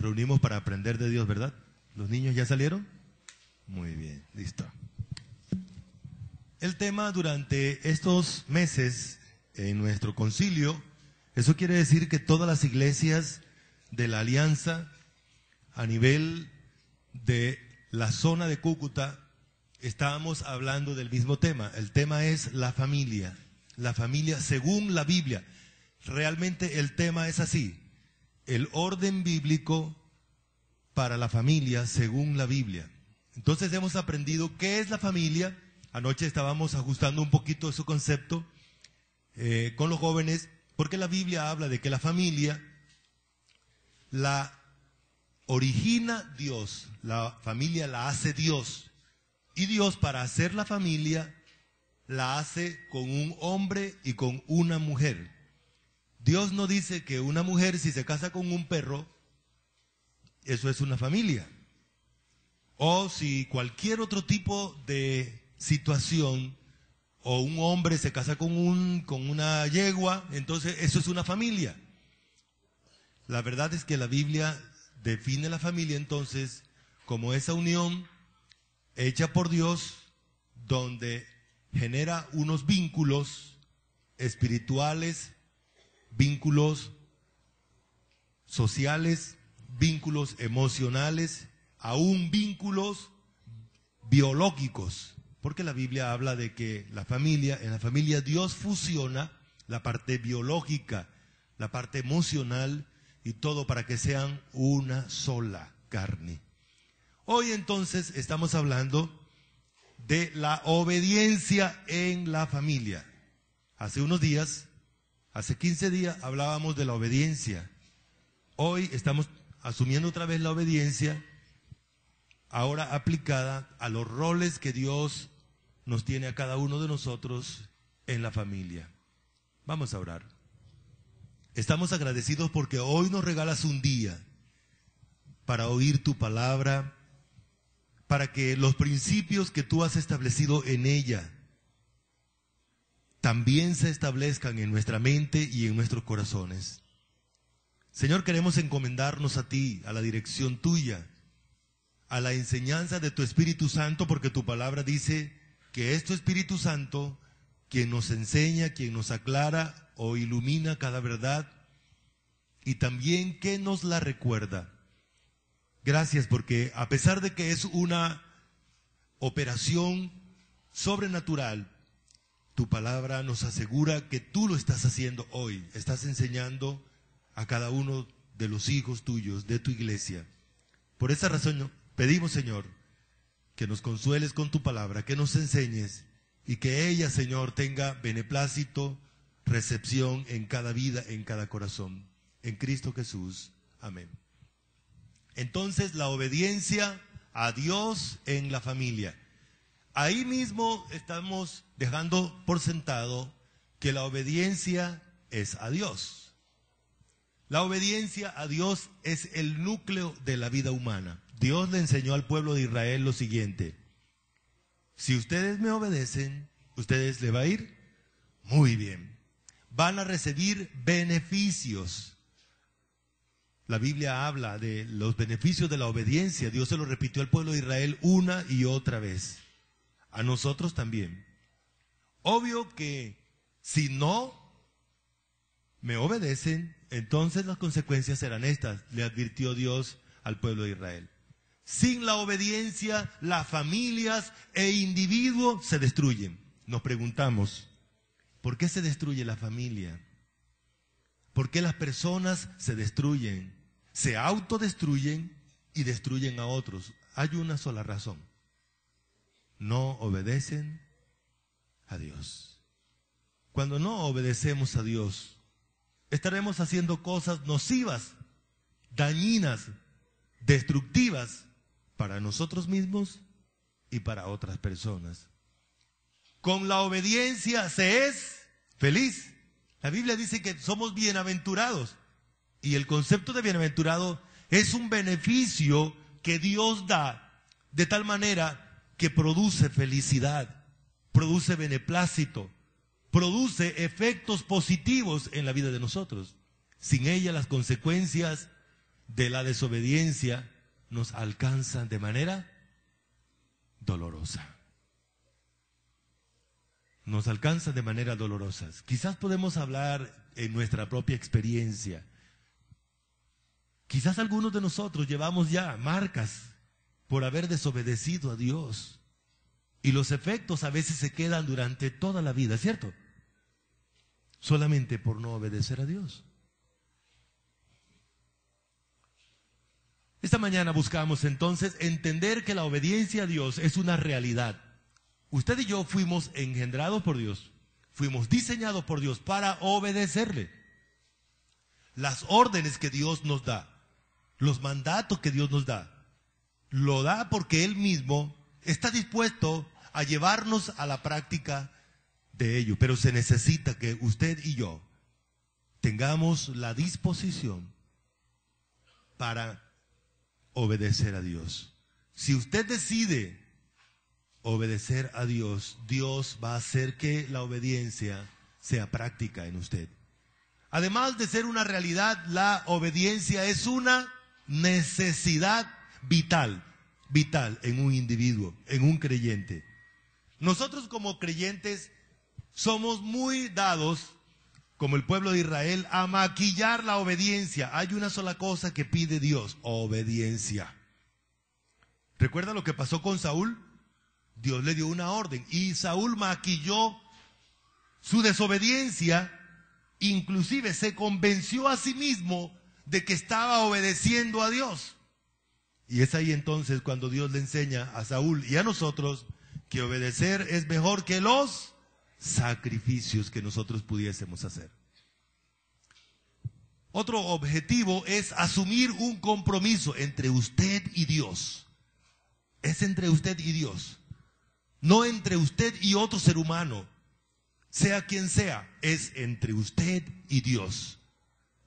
reunimos para aprender de Dios, ¿verdad? ¿Los niños ya salieron? Muy bien, listo. El tema durante estos meses en nuestro concilio, eso quiere decir que todas las iglesias de la Alianza a nivel de la zona de Cúcuta estábamos hablando del mismo tema. El tema es la familia según la Biblia. Realmente el tema es así, el orden bíblico para la familia según la Biblia. Entonces hemos aprendido qué es la familia. Anoche estábamos ajustando un poquito ese concepto con los jóvenes, porque la Biblia habla de que la familia la origina Dios, la familia la hace Dios, y Dios para hacer la familia la hace con un hombre y con una mujer. Dios no dice que una mujer si se casa con un perro, eso es una familia. O si cualquier otro tipo de situación, o un hombre se casa con una yegua, entonces eso es una familia. La verdad es que la Biblia define la familia entonces como esa unión hecha por Dios, donde genera unos vínculos espirituales, vínculos sociales, vínculos emocionales, aún vínculos biológicos, porque la Biblia habla de que en la familia Dios fusiona la parte biológica, la parte emocional y todo para que sean una sola carne. Hoy entonces estamos hablando de la obediencia en la familia. Hace unos días, hace 15 días hablábamos de la obediencia. Hoy estamos asumiendo otra vez la obediencia, ahora aplicada a los roles que Dios nos tiene a cada uno de nosotros en la familia. Vamos a orar. Estamos agradecidos porque hoy nos regalas un día para oír tu palabra, para que los principios que tú has establecido en ella también se establezcan en nuestra mente y en nuestros corazones. Señor, queremos encomendarnos a ti, a la dirección tuya, a la enseñanza de tu Espíritu Santo, porque tu palabra dice que es tu Espíritu Santo quien nos enseña, quien nos aclara o ilumina cada verdad y también que nos la recuerda. Gracias porque a pesar de que es una operación sobrenatural, tu palabra nos asegura que tú lo estás haciendo hoy. Estás enseñando a cada uno de los hijos tuyos, de tu iglesia. Por esa razón pedimos, Señor, que nos consueles con tu palabra, que nos enseñes y que ella, Señor, tenga beneplácito, recepción en cada vida, en cada corazón. En Cristo Jesús. Amén. Entonces, la obediencia a Dios en la familia. Ahí mismo estamos dejando por sentado que la obediencia es a Dios. La obediencia a Dios es el núcleo de la vida humana. Dios le enseñó al pueblo de Israel lo siguiente: si ustedes me obedecen, ¿ustedes le va a ir? Muy bien. Van a recibir beneficios. La Biblia habla de los beneficios de la obediencia. Dios se lo repitió al pueblo de Israel una y otra vez. A nosotros también. Obvio que si no me obedecen, entonces las consecuencias serán estas, le advirtió Dios al pueblo de Israel. Sin la obediencia, las familias e individuos se destruyen. Nos preguntamos, ¿por qué se destruye la familia? ¿Por qué las personas se destruyen? Se autodestruyen y destruyen a otros. Hay una sola razón: no obedecen a Dios. Cuando no obedecemos a Dios, estaremos haciendo cosas nocivas, dañinas, destructivas para nosotros mismos y para otras personas. Con la obediencia se es feliz. La Biblia dice que somos bienaventurados. Y el concepto de bienaventurado es un beneficio que Dios da de tal manera que produce felicidad, produce beneplácito, produce efectos positivos en la vida de nosotros. Sin ella las consecuencias de la desobediencia nos alcanzan de manera dolorosa. Nos alcanzan de manera dolorosa. Quizás podemos hablar en nuestra propia experiencia. Quizás algunos de nosotros llevamos ya marcas por haber desobedecido a Dios. Y los efectos a veces se quedan durante toda la vida, ¿cierto? Solamente por no obedecer a Dios. Esta mañana buscamos entonces entender que la obediencia a Dios es una realidad. Usted y yo fuimos engendrados por Dios, fuimos diseñados por Dios para obedecerle. Las órdenes que Dios nos da, los mandatos que Dios nos da, lo da porque Él mismo está dispuesto a llevarnos a la práctica de ello. Pero se necesita que usted y yo tengamos la disposición para obedecer a Dios. Si usted decide obedecer a Dios, Dios va a hacer que la obediencia sea práctica en usted. Además de ser una realidad, la obediencia es una necesidad vital en un individuo, en un creyente. Nosotros como creyentes somos muy dados, como el pueblo de Israel, a maquillar la obediencia. Hay una sola cosa que pide Dios: obediencia. ¿Recuerda lo que pasó con Saúl? Dios le dio una orden y Saúl maquilló su desobediencia, inclusive se convenció a sí mismo de que estaba obedeciendo a Dios. Y es ahí entonces cuando Dios le enseña a Saúl y a nosotros que obedecer es mejor que los sacrificios que nosotros pudiésemos hacer. Otro objetivo es asumir un compromiso entre usted y Dios. Es entre usted y Dios, no entre usted y otro ser humano, sea quien sea. Es entre usted y Dios,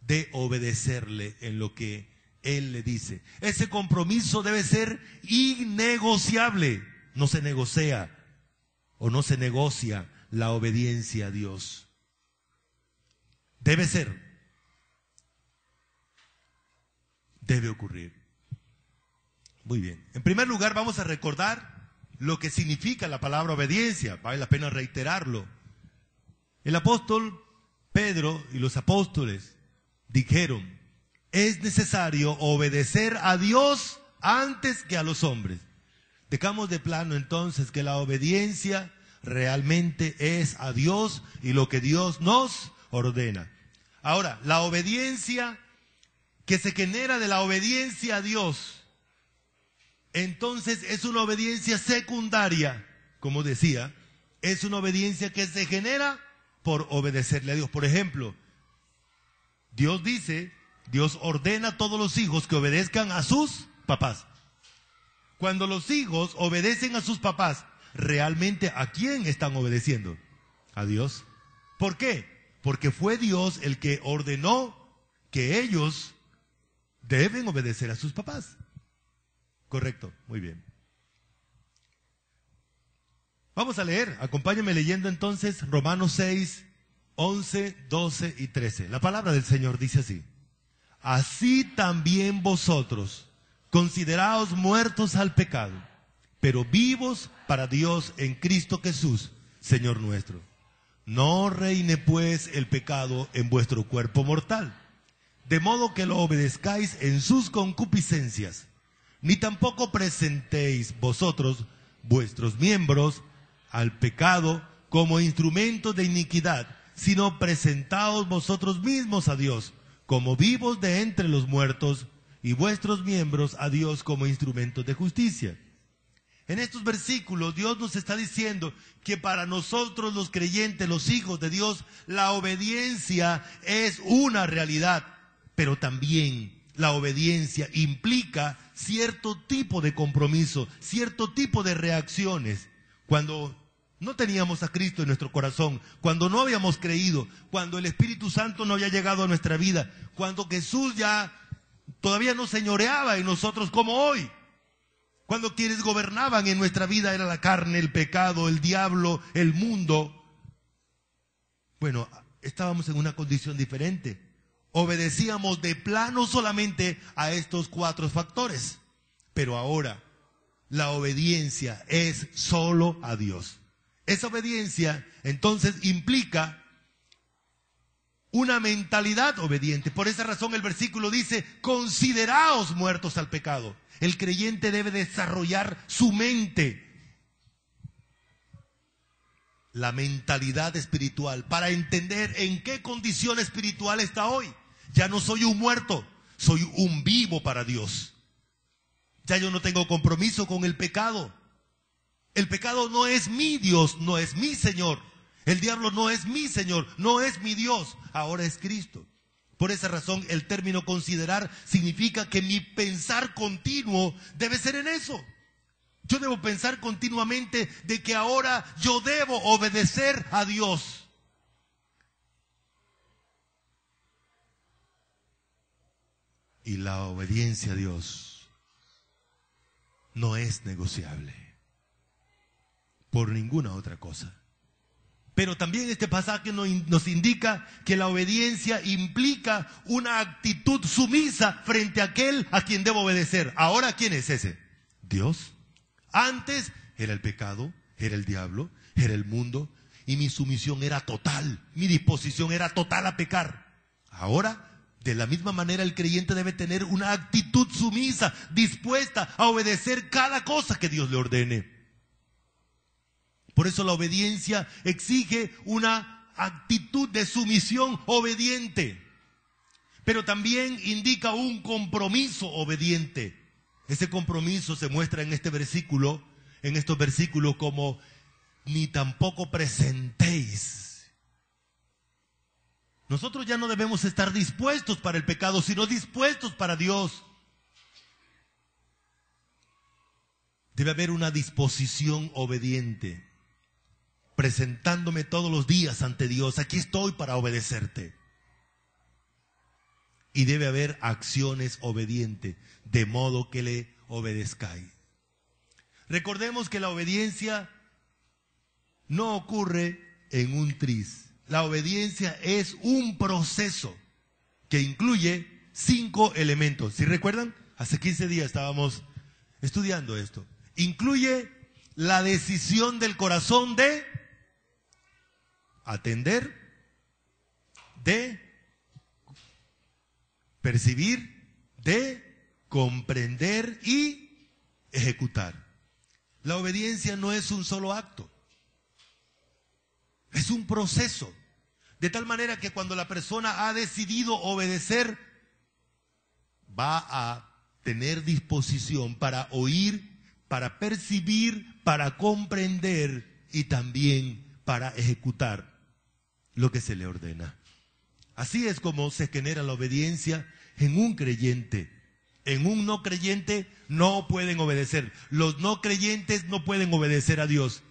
de obedecerle en lo que Él le dice. Ese compromiso debe ser innegociable. No se negocia o no se negocia la obediencia a Dios. Debe ser. Debe ocurrir. Muy bien. En primer lugar, vamos a recordar lo que significa la palabra obediencia. Vale la pena reiterarlo. El apóstol Pedro y los apóstoles dijeron: es necesario obedecer a Dios antes que a los hombres. Dejamos de plano entonces que la obediencia realmente es a Dios y lo que Dios nos ordena. Ahora, la obediencia que se genera de la obediencia a Dios, entonces es una obediencia secundaria, como decía, es una obediencia que se genera por obedecerle a Dios. Por ejemplo, Dios dice, Dios ordena a todos los hijos que obedezcan a sus papás. Cuando los hijos obedecen a sus papás, ¿realmente a quién están obedeciendo? A Dios. ¿Por qué? Porque fue Dios el que ordenó que ellos deben obedecer a sus papás. Correcto, muy bien. Vamos a leer, acompáñenme leyendo entonces Romanos 6, 11, 12 y 13. La palabra del Señor dice así: así también vosotros, consideraos muertos al pecado, pero vivos para Dios en Cristo Jesús, Señor nuestro. No reine pues el pecado en vuestro cuerpo mortal, de modo que lo obedezcáis en sus concupiscencias, ni tampoco presentéis vosotros vuestros miembros al pecado como instrumentos de iniquidad, sino presentaos vosotros mismos a Dios como vivos de entre los muertos, y vuestros miembros a Dios como instrumentos de justicia. En estos versículos Dios nos está diciendo que para nosotros los creyentes, los hijos de Dios, la obediencia es una realidad, pero también la obediencia implica cierto tipo de compromiso, cierto tipo de reacciones. Cuando no teníamos a Cristo en nuestro corazón, cuando no habíamos creído, cuando el Espíritu Santo no había llegado a nuestra vida, cuando Jesús ya todavía no señoreaba en nosotros como hoy, cuando quienes gobernaban en nuestra vida era la carne, el pecado, el diablo, el mundo. Bueno, estábamos en una condición diferente. obedecíamos de plano solamente a estos 4 factores. Pero ahora la obediencia es solo a Dios. Esa obediencia entonces implica una mentalidad obediente. Por esa razón el versículo dice: consideraos muertos al pecado. El creyente debe desarrollar su mente, la mentalidad espiritual, para entender en qué condición espiritual está hoy. Ya no soy un muerto, soy un vivo para Dios. Ya yo no tengo compromiso con el pecado. El pecado no es mi Dios, no es mi Señor. El diablo no es mi Señor, no es mi Dios. Ahora es Cristo. Por esa razón el término considerar significa que mi pensar continuo debe ser en eso. Yo debo pensar continuamente de que ahora yo debo obedecer a Dios. Y la obediencia a Dios no es negociable por ninguna otra cosa. Pero también este pasaje nos indica que la obediencia implica una actitud sumisa frente a aquel a quien debo obedecer. Ahora, ¿quién es ese? Dios. Antes era el pecado, era el diablo, era el mundo, y mi sumisión era total, mi disposición era total a pecar. Ahora, de la misma manera, el creyente debe tener una actitud sumisa, dispuesta a obedecer cada cosa que Dios le ordene. Por eso la obediencia exige una actitud de sumisión obediente, pero también indica un compromiso obediente. Ese compromiso se muestra en estos versículos como: ni tampoco presentéis. Nosotros ya no debemos estar dispuestos para el pecado, sino dispuestos para Dios. Debe haber una disposición obediente, presentándome todos los días ante Dios. Aquí estoy para obedecerte. Y debe haber acciones obedientes, de modo que le obedezcáis. Recordemos que la obediencia no ocurre en un tris. La obediencia es un proceso que incluye 5 elementos. ¿Sí recuerdan? Hace 15 días estábamos estudiando esto. Incluye la decisión del corazón de atender, de percibir, de comprender y ejecutar. La obediencia no es un solo acto, es un proceso. De tal manera que cuando la persona ha decidido obedecer, va a tener disposición para oír, para percibir, para comprender y también para ejecutar lo que se le ordena. Así es como se genera la obediencia en un creyente. En un no creyente no pueden obedecer. Los no creyentes no pueden obedecer a Dios.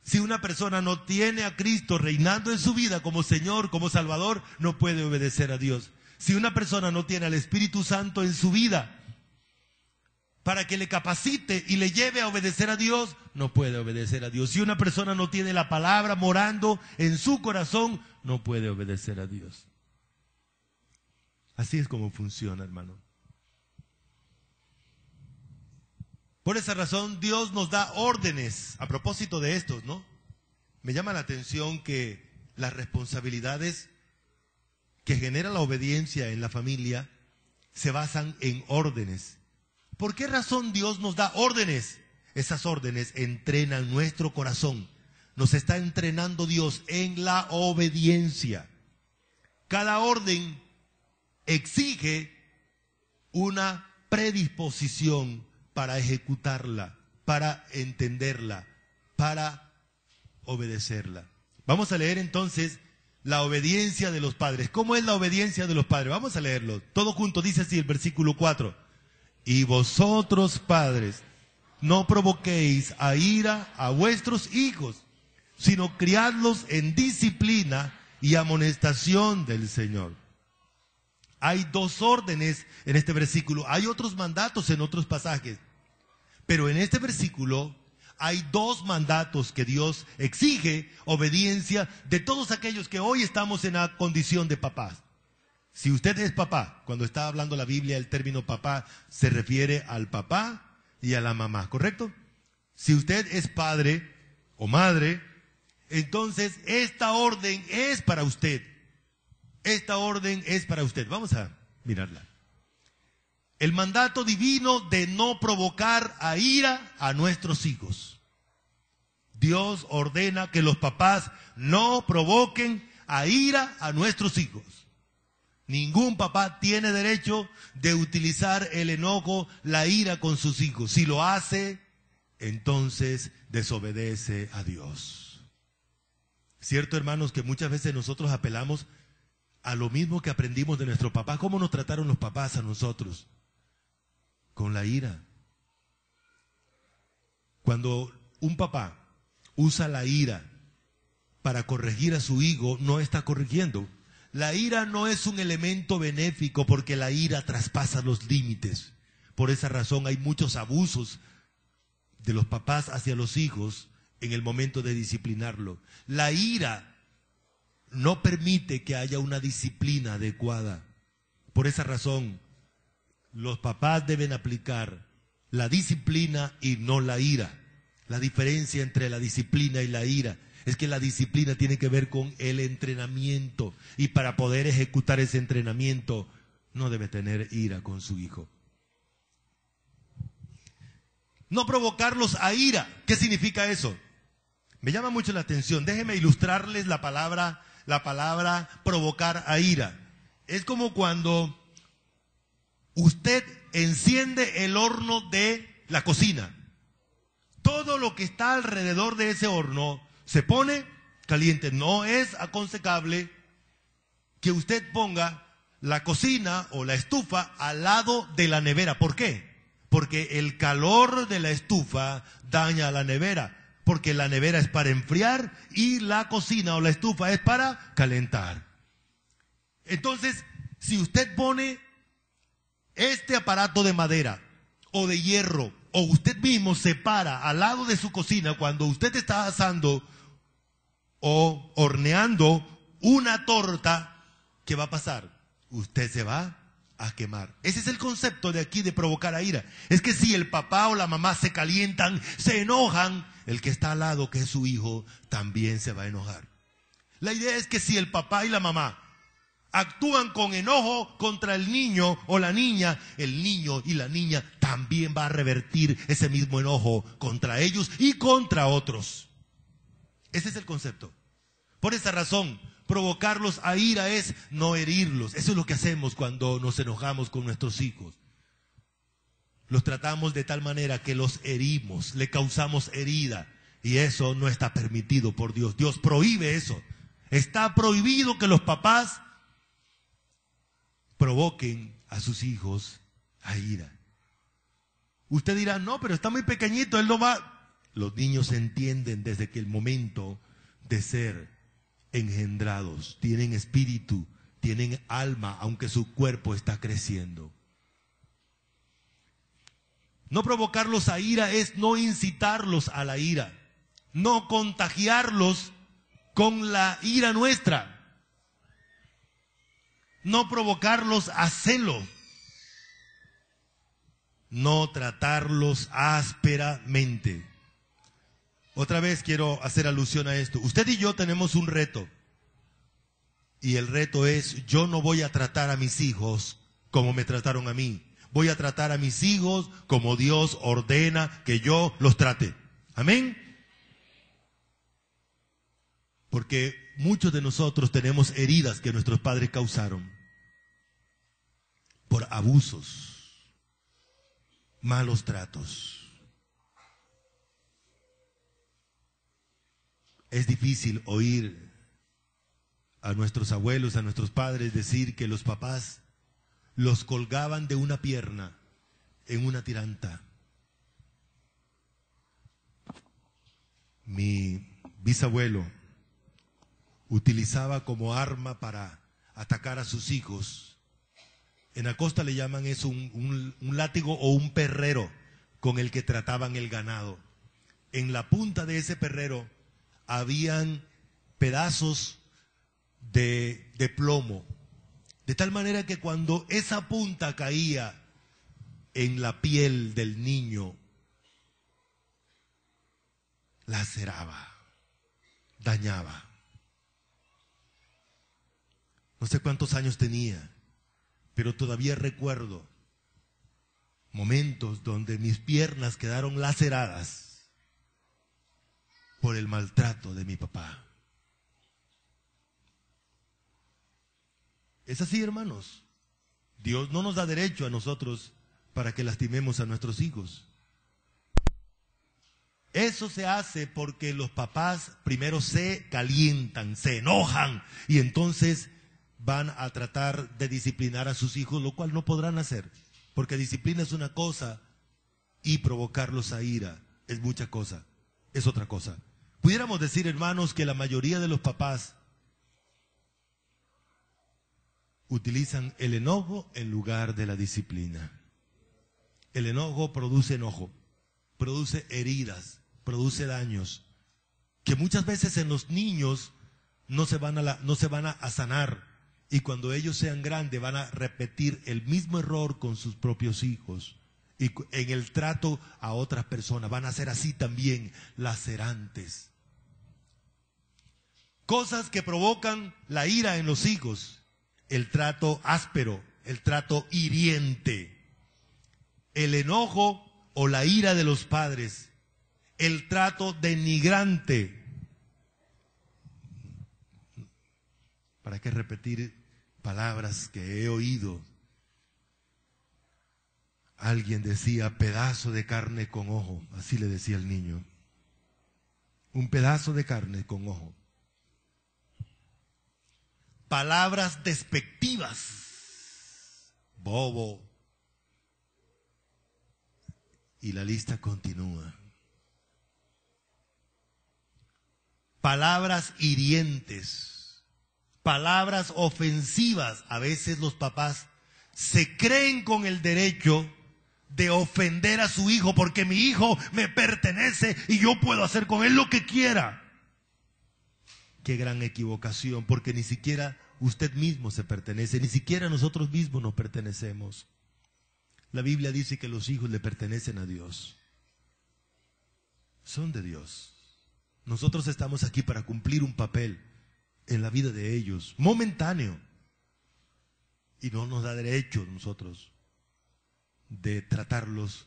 Si una persona no tiene a Cristo reinando en su vida como Señor, como Salvador, no puede obedecer a Dios. Si una persona no tiene al Espíritu Santo en su vida para que le capacite y le lleve a obedecer a Dios, no puede obedecer a Dios. Si una persona no tiene la palabra morando en su corazón, no puede obedecer a Dios. Así es como funciona, hermano. Por esa razón Dios nos da órdenes a propósito de estos, ¿no? Me llama la atención que las responsabilidades que genera la obediencia en la familia se basan en órdenes. ¿Por qué razón Dios nos da órdenes? Esas órdenes entrenan nuestro corazón. Nos está entrenando Dios en la obediencia. Cada orden exige una predisposición para ejecutarla, para entenderla, para obedecerla. Vamos a leer entonces la obediencia de los padres. ¿Cómo es la obediencia de los padres? Vamos a leerlo. Todo junto dice así el versículo 4. Y vosotros, padres, no provoquéis a ira a vuestros hijos, sino criadlos en disciplina y amonestación del Señor. Hay 2 órdenes en este versículo. Hay otros mandatos en otros pasajes. Pero en este versículo hay 2 mandatos que Dios exige obediencia de todos aquellos que hoy estamos en la condición de papás. Si usted es papá, cuando está hablando la Biblia, el término papá se refiere al papá y a la mamá, ¿correcto? Si usted es padre o madre, entonces esta orden es para usted. Esta orden es para usted. Vamos a mirarla. El mandato divino de no provocar a ira a nuestros hijos. Dios ordena que los papás no provoquen a ira a nuestros hijos. Ningún papá tiene derecho de utilizar el enojo, la ira con sus hijos. Si lo hace, entonces desobedece a Dios. Cierto, hermanos, que muchas veces nosotros apelamos a lo mismo que aprendimos de nuestro papá. ¿Cómo nos trataron los papás a nosotros? Con la ira. Cuando un papá usa la ira para corregir a su hijo, no está corrigiendo. La ira no es un elemento benéfico porque la ira traspasa los límites. Por esa razón hay muchos abusos de los papás hacia los hijos en el momento de disciplinarlo. La ira no permite que haya una disciplina adecuada. Por esa razón, los papás deben aplicar la disciplina y no la ira. La diferencia entre la disciplina y la ira es que la disciplina tiene que ver con el entrenamiento, y para poder ejecutar ese entrenamiento no debe tener ira con su hijo. No provocarlos a ira. ¿Qué significa eso? Me llama mucho la atención. Déjenme ilustrarles la palabra provocar a ira. Es como cuando usted enciende el horno de la cocina. Todo lo que está alrededor de ese horno se pone caliente. No es aconsejable que usted ponga la cocina o la estufa al lado de la nevera. ¿Por qué? Porque el calor de la estufa daña a la nevera. Porque la nevera es para enfriar y la cocina o la estufa es para calentar. Entonces, si usted pone este aparato de madera o de hierro, o usted mismo se para al lado de su cocina cuando usted está asando o horneando una torta, ¿qué va a pasar? Usted se va a quemar. Ese es el concepto de aquí de provocar a ira. Es que si el papá o la mamá se calientan, se enojan, el que está al lado, que es su hijo, también se va a enojar. La idea es que si el papá y la mamá actúan con enojo contra el niño o la niña, el niño y la niña también va a revertir ese mismo enojo contra ellos y contra otros. Ese es el concepto. Por esa razón, provocarlos a ira es no herirlos. Eso es lo que hacemos cuando nos enojamos con nuestros hijos. Los tratamos de tal manera que los herimos, le causamos herida, y eso no está permitido por Dios. Dios prohíbe eso. Está prohibido que los papás provoquen a sus hijos a ira. Usted dirá, no, pero está muy pequeñito, él no va. Los niños entienden desde que el momento de ser engendrados, tienen espíritu, tienen alma, aunque su cuerpo está creciendo. No provocarlos a ira es no incitarlos a la ira, no contagiarlos con la ira nuestra. No provocarlos a celo, no tratarlos ásperamente. Otra vez quiero hacer alusión a esto. Usted y yo tenemos un reto, y el reto es: yo no voy a tratar a mis hijos como me trataron a mí. Voy a tratar a mis hijos como Dios ordena que yo los trate. Amén. Porque muchos de nosotros tenemos heridas que nuestros padres causaron por abusos, malos tratos. Es difícil oír a nuestros abuelos, a nuestros padres decir que los papás los colgaban de una pierna en una tiranta. Mi bisabuelo utilizaba como arma para atacar a sus hijos. En la costa le llaman eso un látigo o un perrero con el que trataban el ganado. En la punta de ese perrero habían pedazos de plomo, De tal manera que cuando esa punta caía en la piel del niño, laceraba, dañaba. No sé cuántos años tenía, pero todavía recuerdo momentos donde mis piernas quedaron laceradas por el maltrato de mi papá. Es así, hermanos. Dios no nos da derecho a nosotros para que lastimemos a nuestros hijos. Eso se hace porque los papás primero se calientan, se enojan y entonces van a tratar de disciplinar a sus hijos, lo cual no podrán hacer, porque disciplina es una cosa y provocarlos a ira es mucha cosa, es otra cosa. Pudiéramos decir, hermanos, que la mayoría de los papás utilizan el enojo en lugar de la disciplina. El enojo, produce heridas, produce daños, que muchas veces en los niños no se van a sanar, y cuando ellos sean grandes van a repetir el mismo error con sus propios hijos, y en el trato a otras personas van a ser así también, lacerantes. Cosas que provocan la ira en los hijos: el trato áspero, el trato hiriente, el enojo o la ira de los padres, el trato denigrante. ¿Para qué repetir palabras que he oído? Alguien decía pedazo de carne con ojo, así le decía el niño. Un pedazo de carne con ojo. Palabras despectivas, bobo. Y la lista continúa. Palabras hirientes, palabras ofensivas. A veces los papás se creen con el derecho de ofender a su hijo porque mi hijo me pertenece y yo puedo hacer con él lo que quiera. Qué gran equivocación, porque ni siquiera usted mismo se pertenece, ni siquiera nosotros mismos nos pertenecemos. La Biblia dice que los hijos le pertenecen a Dios. Son de Dios. Nosotros estamos aquí para cumplir un papel en la vida de ellos, momentáneo. Y no nos da derecho nosotros de tratarlos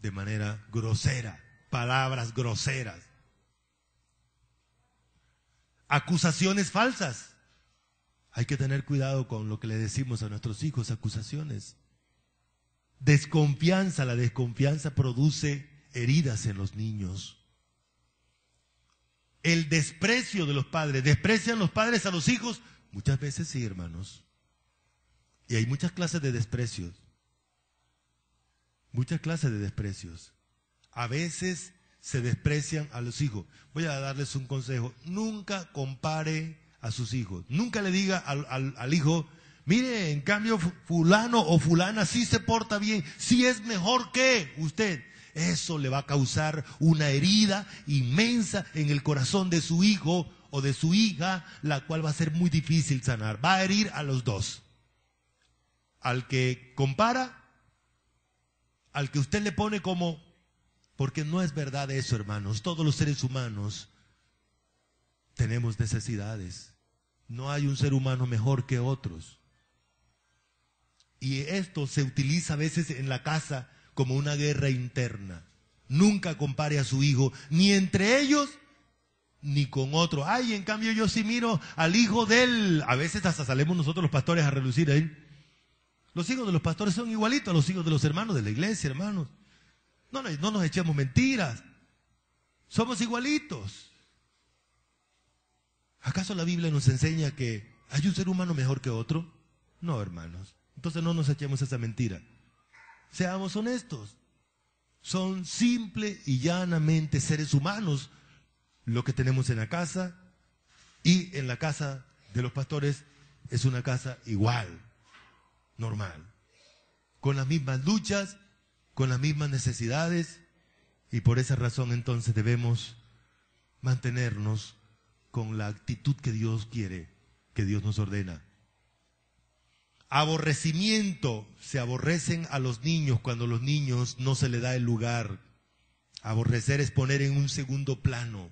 de manera grosera, palabras groseras. Acusaciones falsas. Hay que tener cuidado con lo que le decimos a nuestros hijos, acusaciones. Desconfianza, la desconfianza produce heridas en los niños. El desprecio de los padres, ¿desprecian los padres a los hijos? Muchas veces sí, hermanos. Y hay muchas clases de desprecios. Muchas clases de desprecios. A veces se desprecian a los hijos. Voy a darles un consejo. Nunca compare a sus hijos. Nunca le diga al hijo, mire, en cambio fulano o fulana sí se porta bien, sí es mejor que usted. Eso le va a causar una herida inmensa en el corazón de su hijo o de su hija, la cual va a ser muy difícil sanar. Va a herir a los dos. Al que compara, al que usted le pone como... Porque no es verdad eso, hermanos. Todos los seres humanos tenemos necesidades. No hay un ser humano mejor que otros. Y esto se utiliza a veces en la casa como una guerra interna. Nunca compare a su hijo, ni entre ellos, ni con otro. Ay, en cambio yo sí miro al hijo de él. A veces hasta salimos nosotros los pastores a relucir ahí. Los hijos de los pastores son igualitos a los hijos de los hermanos de la iglesia, hermanos. No nos echemos mentiras. Somos igualitos. ¿Acaso la Biblia nos enseña que hay un ser humano mejor que otro? No, hermanos. Entonces no nos echemos esa mentira. Seamos honestos. Son simple y llanamente seres humanos lo que tenemos en la casa, y en la casa de los pastores es una casa igual, normal, con las mismas luchas, con las mismas necesidades, y por esa razón entonces debemos mantenernos con la actitud que Dios quiere, que Dios nos ordena. Aborrecimiento, se aborrecen a los niños cuando a los niños no se les da el lugar. Aborrecer es poner en un segundo plano.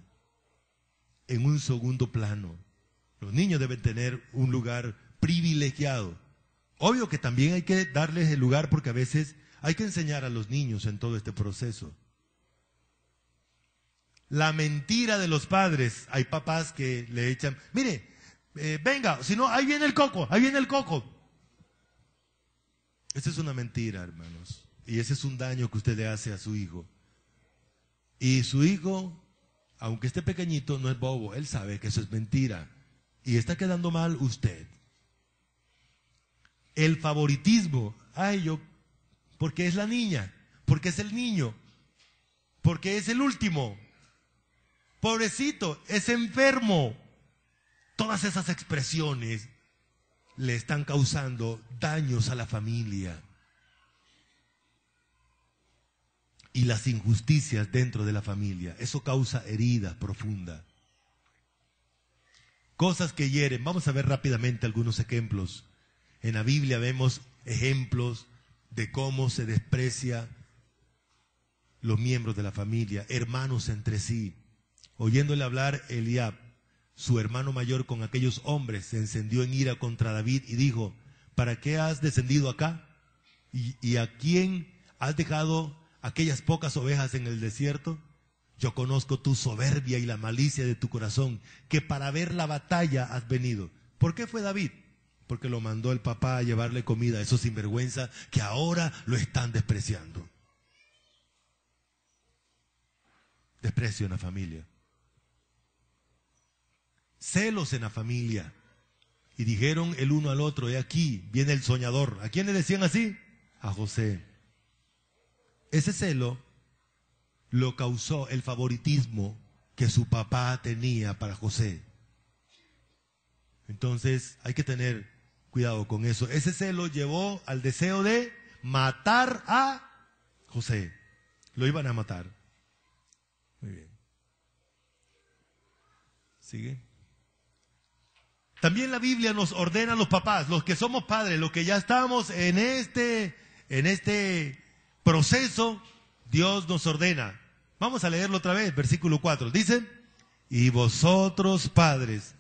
En un segundo plano. Los niños deben tener un lugar privilegiado. Obvio que también hay que darles el lugar porque a veces hay que enseñar a los niños en todo este proceso. La mentira de los padres. Hay papás que le echan, mire, venga, si no, ahí viene el coco, ahí viene el coco. Esa es una mentira, hermanos. Y ese es un daño que usted le hace a su hijo. Y su hijo, aunque esté pequeñito, no es bobo. Él sabe que eso es mentira. Y está quedando mal usted. El favoritismo. Ay, porque es la niña, porque es el niño, porque es el último. Pobrecito, es enfermo. Todas esas expresiones le están causando daños a la familia. Y las injusticias dentro de la familia, eso causa herida profunda. Cosas que hieren. Vamos a ver rápidamente algunos ejemplos. En la Biblia vemos ejemplos de cómo se desprecia los miembros de la familia, hermanos entre sí. Oyéndole hablar Eliab, su hermano mayor, con aquellos hombres, se encendió en ira contra David y dijo: ¿para qué has descendido acá? ¿Y a quién has dejado aquellas pocas ovejas en el desierto? Yo conozco tu soberbia y la malicia de tu corazón, que para ver la batalla has venido. ¿Por qué fue David? Porque lo mandó el papá a llevarle comida a esos sinvergüenza que ahora lo están despreciando. Desprecio en la familia. Celos en la familia. Y dijeron el uno al otro: he aquí, viene el soñador. ¿A quién le decían así? A José. Ese celo lo causó el favoritismo que su papá tenía para José. Entonces hay que tener cuidado con eso. Ese celo llevó al deseo de matar a José. Lo iban a matar. Muy bien. Sigue. También la Biblia nos ordena a los papás, los que somos padres, los que ya estamos en este proceso, Dios nos ordena. Vamos a leerlo otra vez, versículo 4. Dice: y vosotros, padres,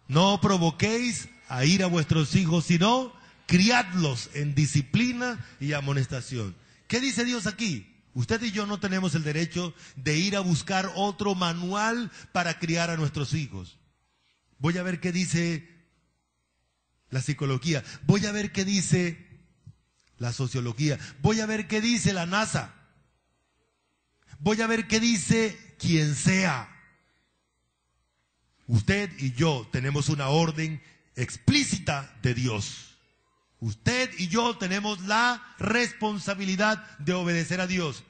no provoquéis a ir a vuestros hijos, sino criadlos en disciplina y amonestación. ¿Qué dice Dios aquí? Usted y yo no tenemos el derecho de ir a buscar otro manual para criar a nuestros hijos. Voy a ver qué dice la psicología, voy a ver qué dice la sociología, voy a ver qué dice la NASA, voy a ver qué dice quien sea. Usted y yo tenemos una orden explícita de Dios. Usted y yo tenemos la responsabilidad de obedecer a Dios.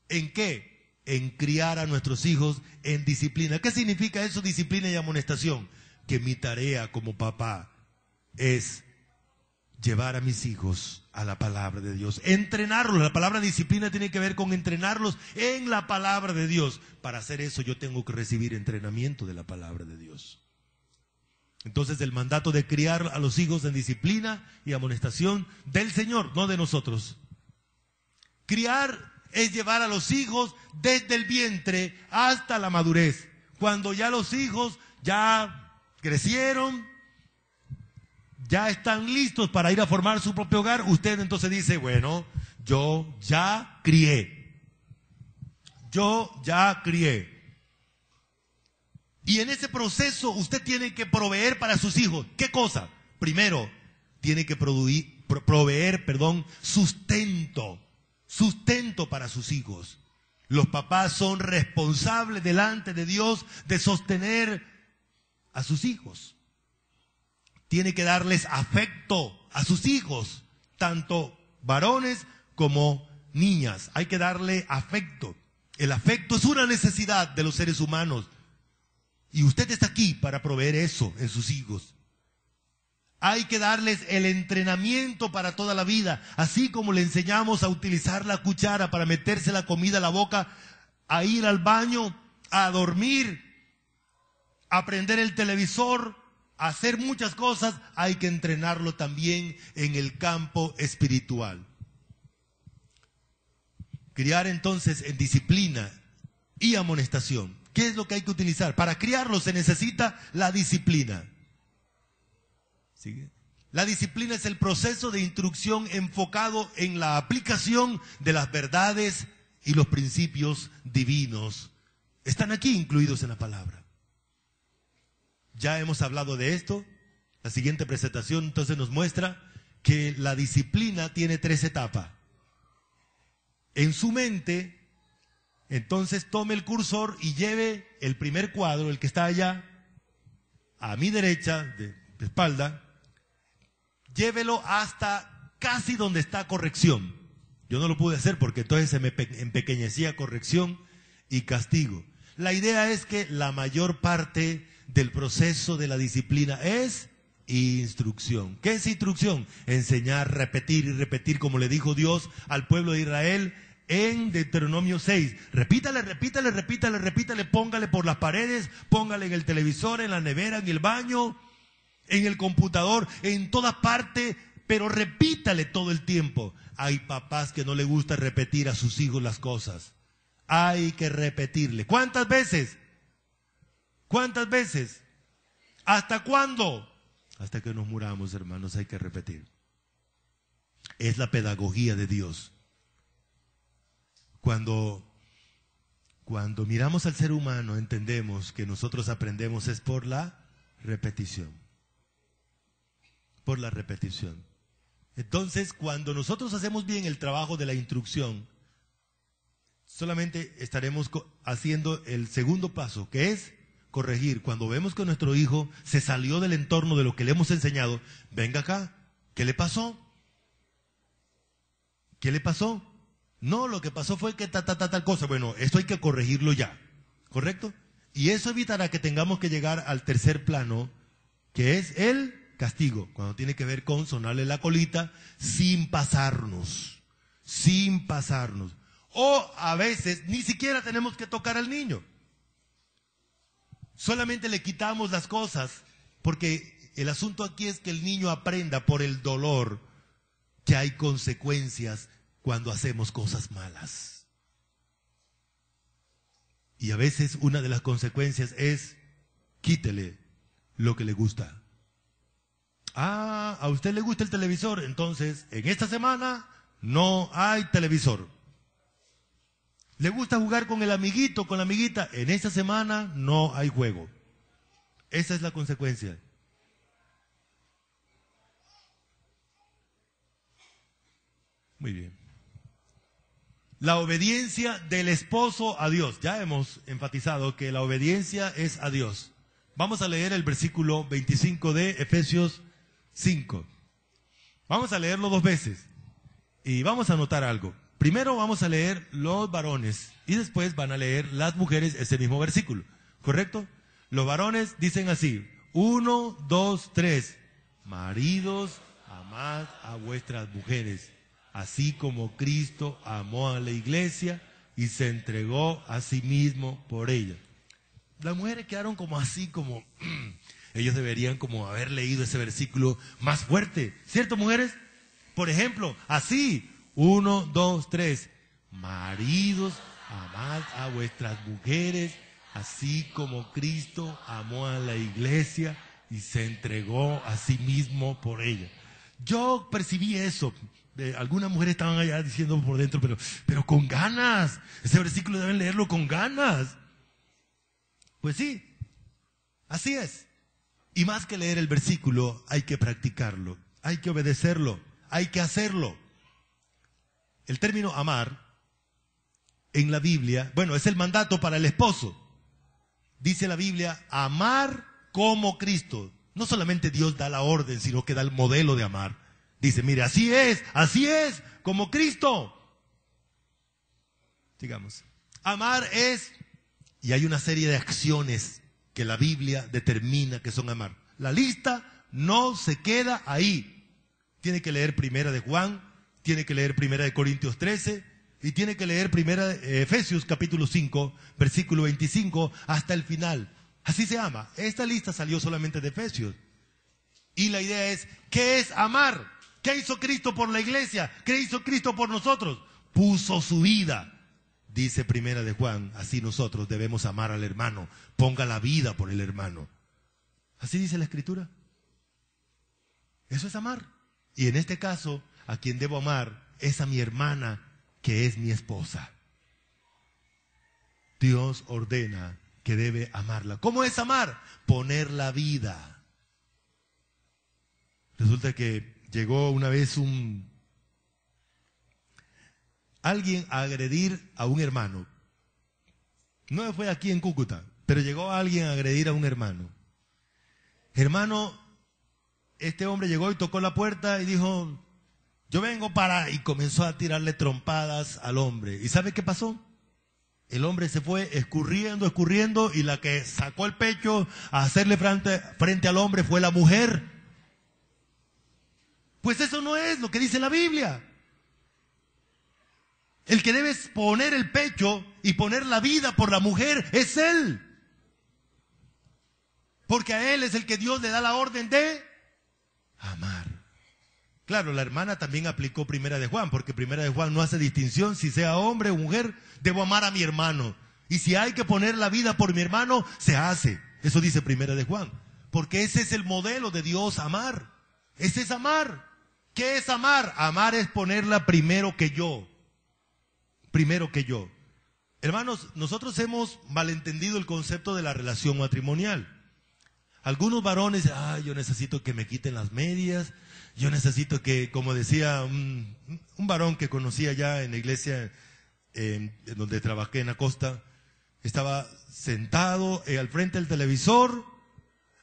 ¿En qué? En criar a nuestros hijos en disciplina. ¿Qué significa eso, disciplina y amonestación? Que mi tarea como papá es llevar a mis hijos a la palabra de Dios, entrenarlos. La palabra disciplina tiene que ver con entrenarlos en la palabra de Dios. Para hacer eso yo tengo que recibir entrenamiento de la palabra de Dios. Entonces el mandato de criar a los hijos en disciplina y amonestación del Señor, no de nosotros. Criar es llevar a los hijos desde el vientre hasta la madurez. Cuando ya los hijos ya crecieron, ya están listos para ir a formar su propio hogar, usted entonces dice: bueno, yo ya crié. Y en ese proceso usted tiene que proveer para sus hijos. ¿Qué cosa? Primero, tiene que proveer sustento para sus hijos. Los papás son responsables delante de Dios de sostener a sus hijos. Tiene que darles afecto a sus hijos, tanto varones como niñas. Hay que darle afecto. El afecto es una necesidad de los seres humanos. Y usted está aquí para proveer eso en sus hijos. Hay que darles el entrenamiento para toda la vida. Así como le enseñamos a utilizar la cuchara para meterse la comida a la boca, a ir al baño, a dormir, a prender el televisor, hacer muchas cosas, hay que entrenarlo también en el campo espiritual. Criar entonces en disciplina y amonestación. ¿Qué es lo que hay que utilizar? Para criarlo se necesita la disciplina. ¿Sigue? La disciplina es el proceso de instrucción enfocado en la aplicación de las verdades y los principios divinos. Están aquí incluidos en la palabra. Ya hemos hablado de esto. La siguiente presentación entonces nos muestra que la disciplina tiene 3 etapas. En su mente, entonces tome el cursor y lleve el primer cuadro, el que está allá, a mi derecha, de espalda, llévelo hasta casi donde está corrección. Yo no lo pude hacer porque entonces se me empequeñecía corrección y castigo. La idea es que la mayor parte del proceso de la disciplina es instrucción. ¿Qué es instrucción? Enseñar, repetir y repetir, como le dijo Dios al pueblo de Israel en Deuteronomio 6. Repítale, repítale, repítale, repítale, póngale por las paredes, póngale en el televisor, en la nevera, en el baño, en el computador, en toda parte, pero repítale todo el tiempo. Hay papás que no les gusta repetir a sus hijos las cosas. Hay que repetirle. ¿Cuántas veces? ¿Cuántas veces? ¿Hasta cuándo? Hasta que nos muramos, hermanos, hay que repetir. Es la pedagogía de Dios. Cuando miramos al ser humano, entendemos que nosotros aprendemos es por la repetición. Por la repetición. Entonces, cuando nosotros hacemos bien el trabajo de la instrucción, solamente estaremos haciendo el segundo paso, que es corregir. Cuando vemos que nuestro hijo se salió del entorno de lo que le hemos enseñado, venga acá, ¿qué le pasó? ¿Qué le pasó? No, lo que pasó fue que tal cosa. Bueno, esto hay que corregirlo ya, ¿correcto? Y eso evitará que tengamos que llegar al tercer plano, que es el castigo, cuando tiene que ver con sonarle la colita sin pasarnos. O a veces ni siquiera tenemos que tocar al niño. Solamente le quitamos las cosas, porque el asunto aquí es que el niño aprenda por el dolor que hay consecuencias cuando hacemos cosas malas. Y a veces una de las consecuencias es, quítele lo que le gusta. A usted le gusta el televisor, entonces en esta semana no hay televisor. ¿Le gusta jugar con el amiguito, con la amiguita? En esta semana no hay juego. Esa es la consecuencia. Muy bien. La obediencia del esposo a Dios. Ya hemos enfatizado que la obediencia es a Dios. Vamos a leer el versículo 25 de Efesios 5. Vamos a leerlo 2 veces. Y vamos a notar algo. Primero vamos a leer los varones y después van a leer las mujeres ese mismo versículo. ¿Correcto? Los varones dicen así. 1, 2, 3. Maridos, amad a vuestras mujeres, así como Cristo amó a la iglesia y se entregó a sí mismo por ella. Las mujeres quedaron como así, como ellos deberían como haber leído ese versículo más fuerte. ¿Cierto, mujeres? Por ejemplo, así. 1, 2, 3. Maridos, amad a vuestras mujeres, así como Cristo amó a la iglesia y se entregó a sí mismo por ella. Yo percibí eso. Algunas mujeres estaban allá diciendo por dentro, pero con ganas. Ese versículo deben leerlo con ganas. Pues sí, así es. Y más que leer el versículo, hay que practicarlo, hay que obedecerlo, hay que hacerlo. El término amar en la Biblia, bueno, es el mandato para el esposo. Dice la Biblia, amar como Cristo. No solamente Dios da la orden, sino que da el modelo de amar. Dice, mire, así es, como Cristo. Sigamos. Amar es, y hay una serie de acciones que la Biblia determina que son amar. La lista no se queda ahí. Tiene que leer Primera de Juan, tiene que leer Primera de Corintios 13 y tiene que leer Primera de Efesios capítulo 5, versículo 25 hasta el final. Así se ama. Esta lista salió solamente de Efesios. Y la idea es, ¿qué es amar? ¿Qué hizo Cristo por la iglesia? ¿Qué hizo Cristo por nosotros? Puso su vida. Dice Primera de Juan, así nosotros debemos amar al hermano. Ponga la vida por el hermano. Así dice la Escritura. Eso es amar. Y en este caso, a quien debo amar es a mi hermana, que es mi esposa. Dios ordena que debe amarla. ¿Cómo es amar? Poner la vida. Resulta que llegó una vez alguien a agredir a un hermano. No fue aquí en Cúcuta, pero llegó alguien a agredir a un hermano. Hermano, este hombre llegó y tocó la puerta y dijo, yo vengo para... Y comenzó a tirarle trompadas al hombre. ¿Y sabe qué pasó? El hombre se fue escurriendo, y la que sacó el pecho a hacerle frente al hombre fue la mujer. Pues eso no es lo que dice la Biblia. El que debe poner el pecho y poner la vida por la mujer es él. Porque a él es el que Dios le da la orden de amar. Claro, la hermana también aplicó Primera de Juan, porque Primera de Juan no hace distinción si sea hombre o mujer, debo amar a mi hermano. Y si hay que poner la vida por mi hermano, se hace. Eso dice Primera de Juan. Porque ese es el modelo de Dios, amar. Ese es amar. ¿Qué es amar? Amar es ponerla primero que yo. Primero que yo. Hermanos, nosotros hemos malentendido el concepto de la relación matrimonial. Algunos varones, yo necesito que me quiten las medias, yo necesito que, como decía un varón que conocía ya en la iglesia en donde trabajé en la costa, estaba sentado al frente del televisor,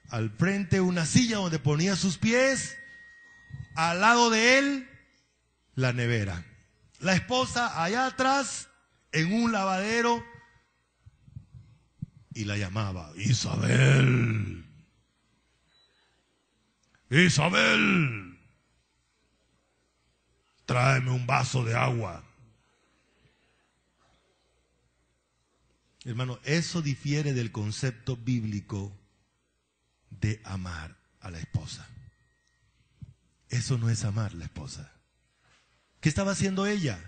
al frente una silla donde ponía sus pies, al lado de él la nevera. La esposa allá atrás en un lavadero y la llamaba, Isabel, Isabel, tráeme un vaso de agua. Hermano, eso difiere del concepto bíblico de amar a la esposa. Eso no es amar a la esposa. ¿Qué estaba haciendo ella?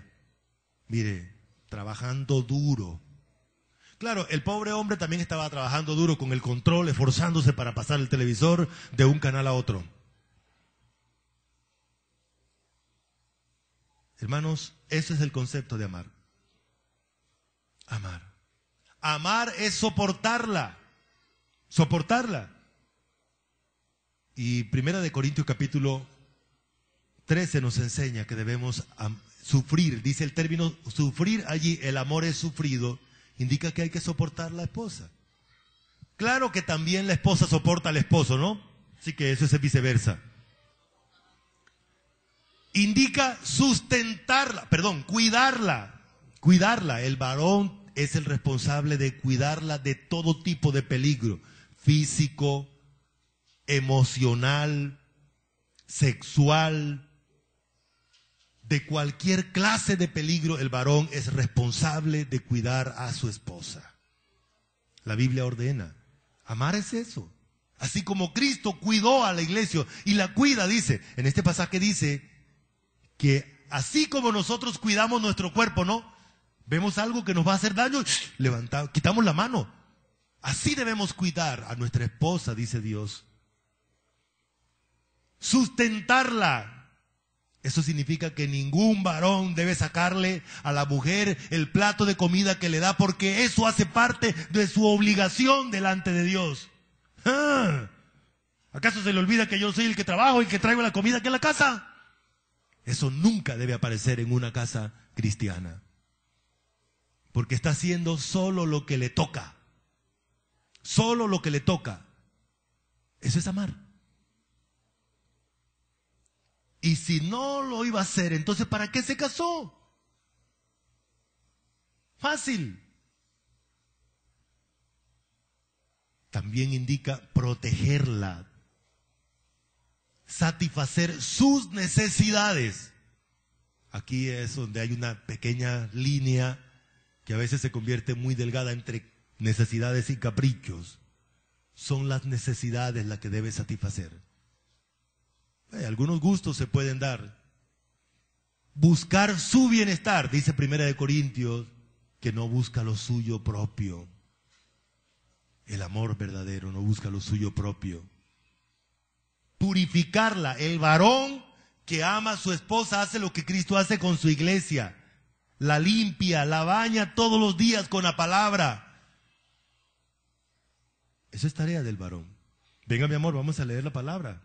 Mire, trabajando duro. Claro, el pobre hombre también estaba trabajando duro con el control, esforzándose para pasar el televisor de un canal a otro. Hermanos, ese es el concepto de amar. Amar. Amar es soportarla. Soportarla. Y Primera de Corintios capítulo 13 nos enseña que debemos sufrir. Dice el término sufrir allí, el amor es sufrido, indica que hay que soportar a la esposa. Claro que también la esposa soporta al esposo, ¿no? Así que eso es viceversa. Indica cuidarla. Cuidarla. El varón es el responsable de cuidarla de todo tipo de peligro, físico, emocional, sexual. De cualquier clase de peligro, el varón es responsable de cuidar a su esposa. La Biblia ordena. Amar es eso. Así como Cristo cuidó a la iglesia y la cuida, dice, en este pasaje dice que así como nosotros cuidamos nuestro cuerpo, ¿no? Vemos algo que nos va a hacer daño, levantamos, quitamos la mano. Así debemos cuidar a nuestra esposa, dice Dios. Sustentarla. Eso significa que ningún varón debe sacarle a la mujer el plato de comida que le da, porque eso hace parte de su obligación delante de Dios. ¿Acaso se le olvida que yo soy el que trabajo y que traigo la comida aquí en la casa? Eso nunca debe aparecer en una casa cristiana, porque está haciendo solo lo que le toca. Solo lo que le toca. Eso es amar. Y si no lo iba a hacer, entonces ¿para qué se casó? Fácil. También indica protegerla, satisfacer sus necesidades. Aquí es donde hay una pequeña línea que a veces se convierte muy delgada entre necesidades y caprichos. Son las necesidades las que debe satisfacer. Algunos gustos se pueden dar. Buscar su bienestar, dice Primera de Corintios, que no busca lo suyo propio. El amor verdadero no busca lo suyo propio. Purificarla. El varón que ama a su esposa hace lo que Cristo hace con su iglesia. La limpia, la baña todos los días con la palabra. Eso es tarea del varón. Venga, mi amor, vamos a leer la palabra.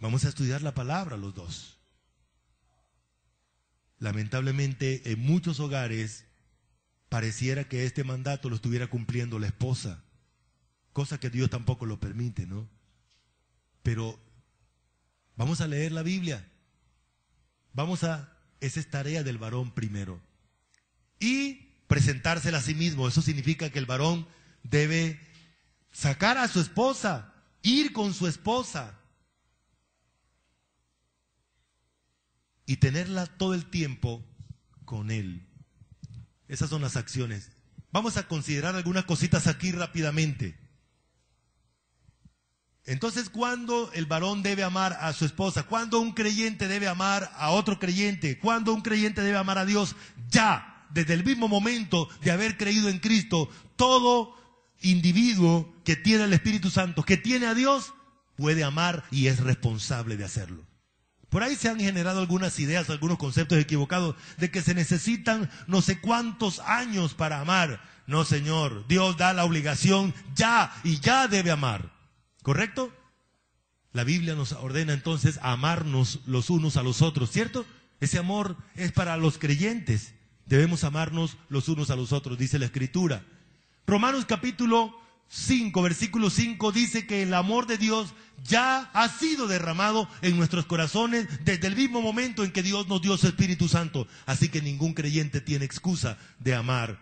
Vamos a estudiar la palabra los dos. Lamentablemente, en muchos hogares pareciera que este mandato lo estuviera cumpliendo la esposa, cosa que Dios tampoco lo permite, ¿no? Pero vamos a leer la Biblia. Esa es tarea del varón primero. Y presentársela a sí mismo. Eso significa que el varón debe sacar a su esposa, ir con su esposa y tenerla todo el tiempo con él. Esas son las acciones. Vamos a considerar algunas cositas aquí rápidamente. Entonces, ¿cuándo el varón debe amar a su esposa? ¿Cuándo un creyente debe amar a otro creyente? ¿Cuándo un creyente debe amar a Dios? Ya, desde el mismo momento de haber creído en Cristo, todo individuo que tiene el Espíritu Santo, que tiene a Dios, puede amar y es responsable de hacerlo. Por ahí se han generado algunas ideas, algunos conceptos equivocados de que se necesitan no sé cuántos años para amar. No, Señor, Dios da la obligación ya y ya debe amar. ¿Correcto? La Biblia nos ordena entonces a amarnos los unos a los otros, ¿cierto? Ese amor es para los creyentes. Debemos amarnos los unos a los otros, dice la Escritura. Romanos capítulo 5, versículo 5 dice que el amor de Dios ya ha sido derramado en nuestros corazones desde el mismo momento en que Dios nos dio su Espíritu Santo. Así que ningún creyente tiene excusa de amar,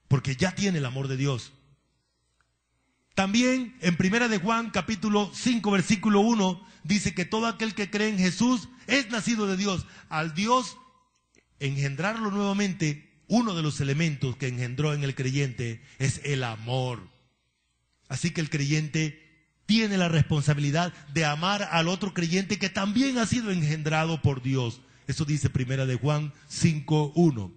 porque ya tiene el amor de Dios. También en Primera de Juan capítulo 5 versículo 1 dice que todo aquel que cree en Jesús es nacido de Dios. Al Dios engendrarlo nuevamente, uno de los elementos que engendró en el creyente es el amor. Así que el creyente tiene la responsabilidad de amar al otro creyente que también ha sido engendrado por Dios. Eso dice Primera de Juan 5:1.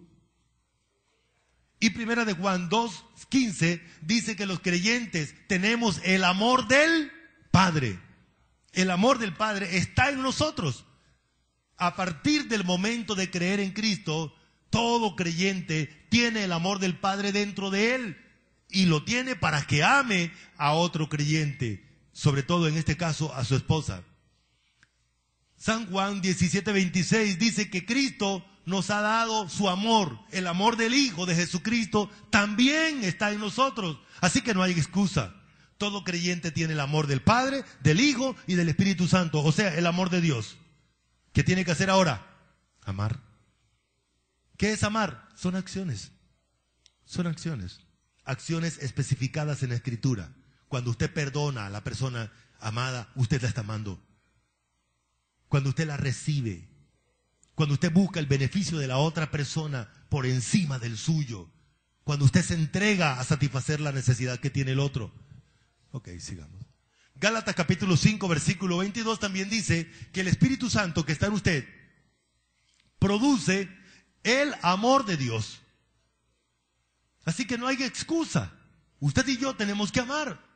Y Primera de Juan 2:15 dice que los creyentes tenemos el amor del Padre. El amor del Padre está en nosotros. A partir del momento de creer en Cristo, todo creyente tiene el amor del Padre dentro de él. Y lo tiene para que ame a otro creyente, sobre todo en este caso a su esposa. San Juan 17:26 dice que Cristo nos ha dado su amor. El amor del Hijo de Jesucristo también está en nosotros. Así que no hay excusa. Todo creyente tiene el amor del Padre, del Hijo y del Espíritu Santo. O sea, el amor de Dios. ¿Qué tiene que hacer ahora? Amar. ¿Qué es amar? Son acciones. Son acciones. Acciones especificadas en la Escritura. Cuando usted perdona a la persona amada, usted la está amando. Cuando usted la recibe, cuando usted busca el beneficio de la otra persona por encima del suyo, cuando usted se entrega a satisfacer la necesidad que tiene el otro. Ok, sigamos. Gálatas capítulo 5, versículo 22 también dice que el Espíritu Santo que está en usted produce el amor de Dios. Así que no hay excusa. Usted y yo tenemos que amar.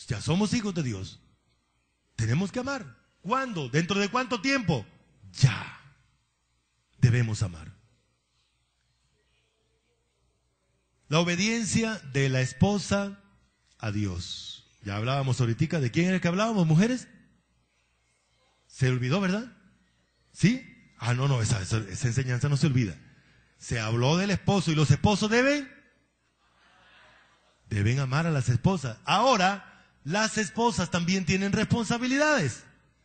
Ya somos hijos de Dios. Tenemos que amar. ¿Cuándo? ¿Dentro de cuánto tiempo? Ya. Debemos amar. La obediencia de la esposa a Dios. Ya hablábamos ahorita. ¿De quién era que hablábamos, mujeres? ¿Se olvidó, verdad? ¿Sí? Ah, no, esa enseñanza no se olvida. Se habló del esposo y los esposos deben amar a las esposas. Ahora, las esposas también tienen responsabilidades.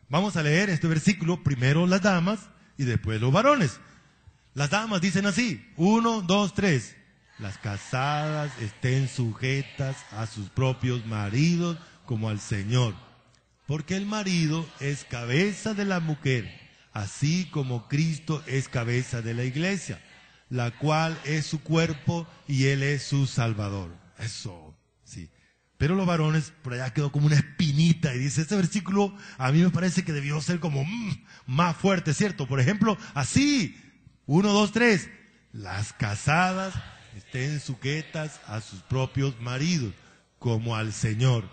Vamos a leer este versículo, primero las damas y después los varones. Las damas dicen así, 1, 2, 3. Las casadas estén sujetas a sus propios maridos como al Señor. Porque el marido es cabeza de la mujer, así como Cristo es cabeza de la iglesia, la cual es su cuerpo y Él es su Salvador. Eso, sí. Pero los varones, por allá quedó como una espinita. Y dice, este versículo a mí me parece que debió ser como más fuerte, ¿cierto? Por ejemplo, así, 1, 2, 3. Las casadas estén sujetas a sus propios maridos, como al Señor.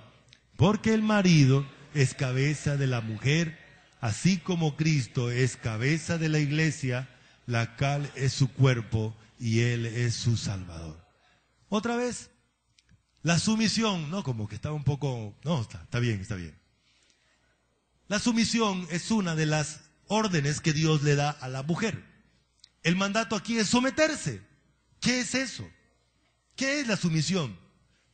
Porque el marido es cabeza de la mujer, así como Cristo es cabeza de la iglesia, la cual es su cuerpo y Él es su Salvador. Otra vez, la sumisión, no, como que estaba un poco, no, está bien, está bien. La sumisión es una de las órdenes que Dios le da a la mujer. El mandato aquí es someterse. ¿Qué es eso? ¿Qué es la sumisión?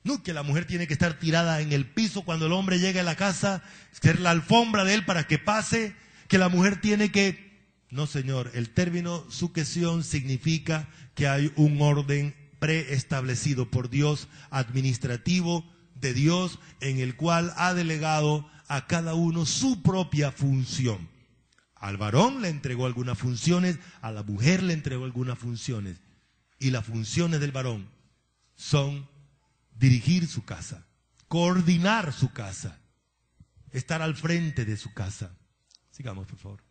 No que la mujer tiene que estar tirada en el piso cuando el hombre llega a la casa, ser la alfombra de él para que pase, que la mujer tiene que... No, señor, el término sujeción significa que hay un orden preestablecido por Dios, administrativo de Dios, en el cual ha delegado a cada uno su propia función. Al varón le entregó algunas funciones, a la mujer le entregó algunas funciones. Y las funciones del varón son dirigir su casa, coordinar su casa, estar al frente de su casa. Sigamos, por favor.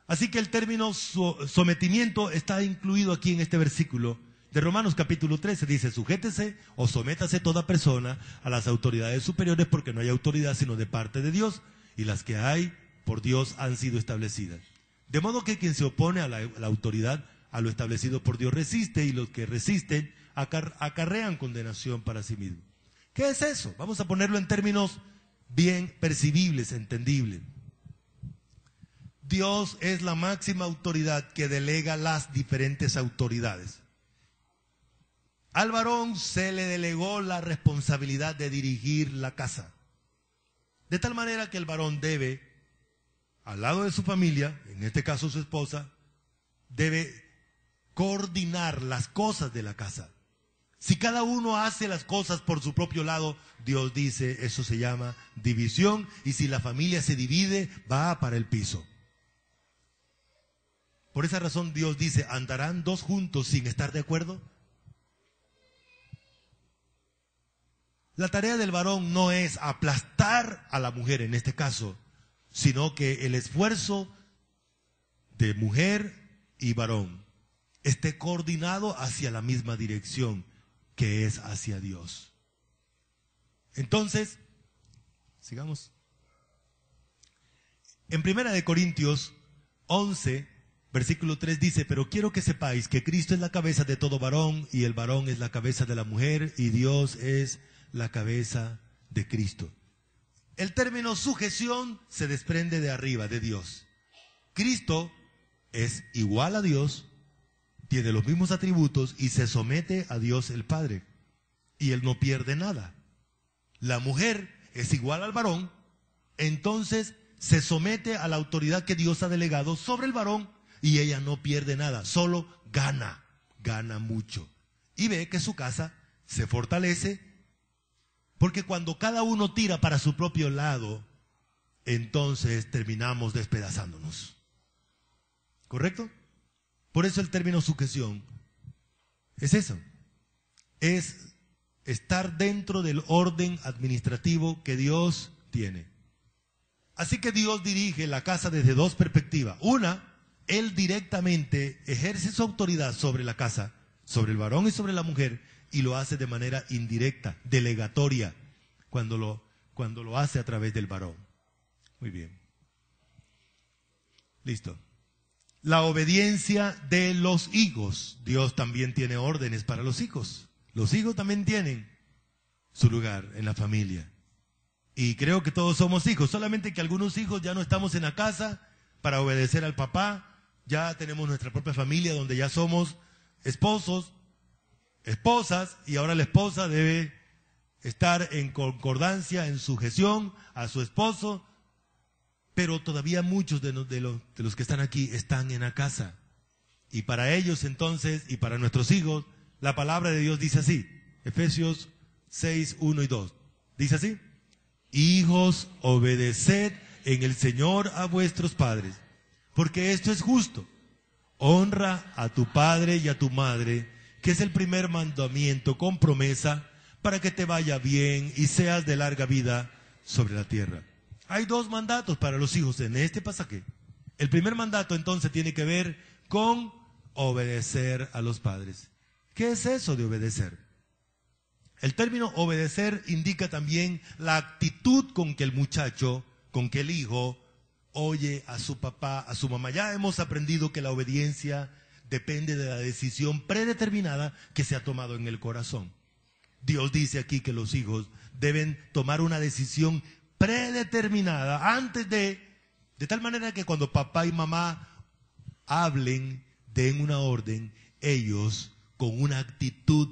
Así que el término sometimiento está incluido aquí en este versículo de Romanos capítulo 13. Dice, sujétese o sométase toda persona a las autoridades superiores, porque no hay autoridad sino de parte de Dios, y las que hay por Dios han sido establecidas. De modo que quien se opone a la autoridad, a lo establecido por Dios, resiste, y los que resisten acarrean condenación para sí mismos. ¿Qué es eso? Vamos a ponerlo en términos bien percibibles, entendibles. Dios es la máxima autoridad que delega las diferentes autoridades. Al varón se le delegó la responsabilidad de dirigir la casa. De tal manera que el varón debe, al lado de su familia, en este caso su esposa, debe coordinar las cosas de la casa. Si cada uno hace las cosas por su propio lado, Dios dice, eso se llama división, y si la familia se divide, va para el piso. Por esa razón Dios dice, ¿andarán dos juntos sin estar de acuerdo? La tarea del varón no es aplastar a la mujer en este caso, sino que el esfuerzo de mujer y varón esté coordinado hacia la misma dirección, que es hacia Dios. Entonces, sigamos. En 1 Corintios 11, versículo 3 dice, pero quiero que sepáis que Cristo es la cabeza de todo varón, y el varón es la cabeza de la mujer, y Dios es la cabeza de Cristo. El término sujeción se desprende de arriba, de Dios. Cristo es igual a Dios, tiene los mismos atributos y se somete a Dios el Padre. Y Él no pierde nada. La mujer es igual al varón, entonces se somete a la autoridad que Dios ha delegado sobre el varón y ella no pierde nada, solo gana mucho. Y ve que su casa se fortalece, porque cuando cada uno tira para su propio lado, entonces terminamos despedazándonos. ¿Correcto? Por eso el término sujeción es eso. Es estar dentro del orden administrativo que Dios tiene. Así que Dios dirige la casa desde dos perspectivas. Una, Él directamente ejerce su autoridad sobre la casa, sobre el varón y sobre la mujer, y lo hace de manera indirecta, delegatoria, cuando lo hace a través del varón. Muy bien. Listo. La obediencia de los hijos. Dios también tiene órdenes para los hijos. Los hijos también tienen su lugar en la familia. Y creo que todos somos hijos, solamente que algunos hijos ya no estamos en la casa para obedecer al papá. Ya tenemos nuestra propia familia donde ya somos esposos, esposas, y ahora la esposa debe estar en concordancia, en sujeción a su esposo. Pero todavía muchos de los que están aquí están en la casa. Y para ellos entonces, y para nuestros hijos, la palabra de Dios dice así. Efesios 6, 1 y 2. Dice así. Hijos, obedeced en el Señor a vuestros padres, porque esto es justo. Honra a tu padre y a tu madre, que es el primer mandamiento con promesa, para que te vaya bien y seas de larga vida sobre la tierra. Hay dos mandatos para los hijos en este pasaje. El primer mandato entonces tiene que ver con obedecer a los padres. ¿Qué es eso de obedecer? El término obedecer indica también la actitud con que el muchacho, con que el hijo oye a su papá, a su mamá. Ya hemos aprendido que la obediencia depende de la decisión predeterminada que se ha tomado en el corazón. Dios dice aquí que los hijos deben tomar una decisión predeterminada antes de tal manera que cuando papá y mamá hablen, den una orden, ellos con una actitud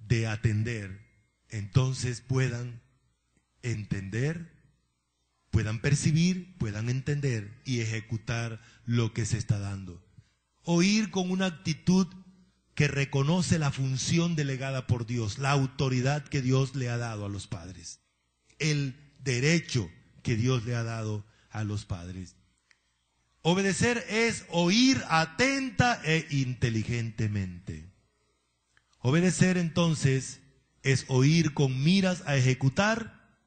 de atender, entonces puedan entender, puedan percibir, puedan entender y ejecutar lo que se está dando. Oír con una actitud que reconoce la función delegada por Dios, la autoridad que Dios le ha dado a los padres, el derecho que Dios le ha dado a los padres. Obedecer es oír atenta e inteligentemente. Obedecer entonces es oír con miras a ejecutar